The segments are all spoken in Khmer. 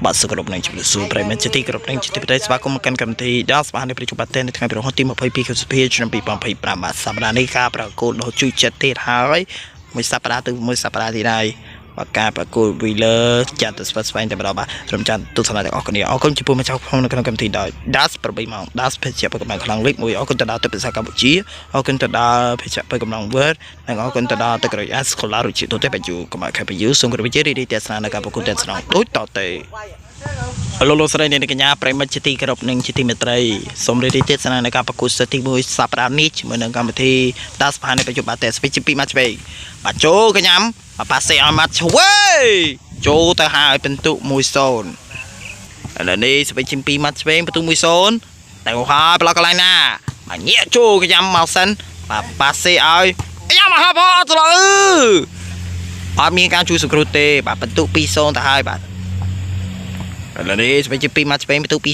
បាទសរុបនឹងជំរាបសួរប្រិយមិត្តជាទីគោរពនឹងជាទីប្រទេសស្វាគមន៍មកកាន់កម្មវិធីដល់ស្វានៃប្រជុំបាត់នៅថ្ងៃប្រហោះទី22ខែសីហាឆ្នាំ2025បាទសប្តាហ៍នេះការប្រកួតដ៏ជួយចិត្តទៀតហើយមួយសប្តាហ៍ទៅមួយសប្តាហ៍ទៀតហើយបើការប្រកួតវីលើចាត់ទៅស្វែងតែម្ដងបាទរំចាំទស្សនាទាំងអស់គ្នាអរគុណចំពោះម្ចាស់ក្នុងកម្មវិធីដោយ Das 8ម៉ោង Das ភេសជ្ជៈប្រកបកម្លាំងលេខ1អរគុណទៅដល់ទឹកភាសាកម្ពុជាអរគុណទៅដល់ភេសជ្ជៈប្រកបកម្លាំង Word និងអរគុណទៅដល់ទឹកក្រោយ Scholar រុជិទៅតែបញ្ជូកុំឲ្យខែបញ្ជូសូមគោរពវិជារីទស្សនានៅការប្រកួតទាំងស្រុងដូចតទៅលោកស្រីអ្នកកញ្ញាប្រិមិត្តជាទីគោរពនិងជាទីមេត្រីសូមរីទស្សនានៅការប្រកួតសិតទី1សប្តាហ៍នេះជាមួយនឹងកម្មវិធី Das ស្ថានីយ៍បច្ចុប្បន្នតែស្វីជា2ម៉ាត់ឆ្វេងបាទចូលកញ្ញាប៉ាសេឲ្យម៉ាត់ឆ្វេងចូលទៅហើយពិន្ទុ 1-0 ឥឡូវនេះស្វីជា2ម៉ាត់ឆ្វេងពិន្ទុ 1-0 តែហើយប្លុកកន្លែងណាបាទញាក់ចូលកញ្ញាមកសិនបាទប៉ាសេឲ្យយ៉ាមកហើយបងអត់ទៅអត់មានការជួយសង្គ្រោះទេបាទពិន្ទុ 2-0 ទៅហើយបាទឥឡូវនេះស្វីជា2ម៉ាត់ឆ្វេងពិន្ទុ 2-0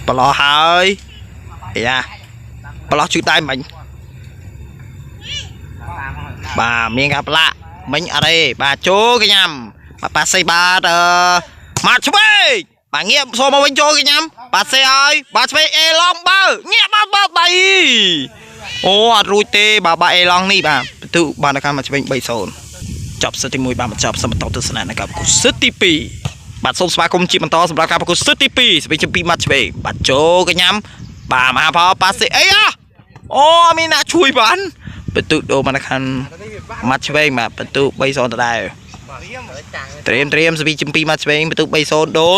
ប្លោះហើយយ៉ាប្លោះជួយដៃមិញបាទមានការផ្លាក់មិញអរេបាទចូលកញ្ញាបាទប៉ាសេបាទម៉ាត់ឆ្វេងបាទងាកសូមមកវិញចូលកញ្ញាប៉ាសេឲ្យបាទឆ្វេងអេឡងបើងាកបាទបើដៃអូអត់រួចទេបាទអេឡងនេះបាទពិន្ទុបាទនៅខាងមកឆ្វេង 3-0 ចប់សិតទី1បាទបញ្ចប់សម្បត្តិទស្សនៈនៅការប្រកួតសិតទី2បាទសូមស្វាគមន៍ជាបន្តសម្រាប់ការប្រកួតសិតទី2ស្វីជា2ម៉ាត់ឆ្វេងបាទចូលកញ្ញាបាទមហាផលប៉ាសេអីអូមានអ្នកជួយបានបន្ទុដូមកខាងម៉ាត់ឆ្វេងបាទបន្ទុ 3-0 ដដែលត្រៀមស្វីជា2ម៉ាត់ឆ្វេងបន្ទុ 3-0 ដូ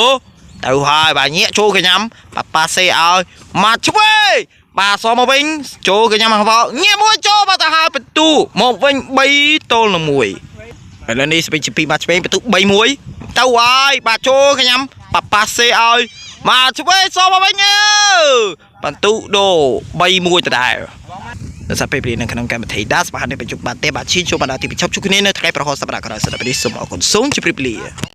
ទៅហើយបាទញាក់ចូលកញ្ញាបាទប៉ាសេឲ្យម៉ាត់ឆ្វេងបាទសមកវិញចូលកញ្ញាមកបោញាក់មួយចូលបាទទៅហើយបន្ទុមកវិញ 3-1 ឥឡូវនេះស្វីជា2ម៉ាត់ឆ្វេងបន្ទុ 3-1 ទៅហើយបាទចូលកញ្ញាប៉ាសេឲ្យម៉ាត់ឆ្វេងសមកវិញបន្ទុដូ 3-1 ដដែលនៅសាពេលព្រីនៅក្នុងកម្មវិធី Das បាទនៅបច្ចុប្បន្នទេបាទឈីជួបបណ្ដាទីបញ្ចប់ជួបគ្នានៅថ្ងៃប្រហោះសប្តាហ៍ក្រោយសប្តាហ៍នេះសូមអរគុណសូមជម្រាបលា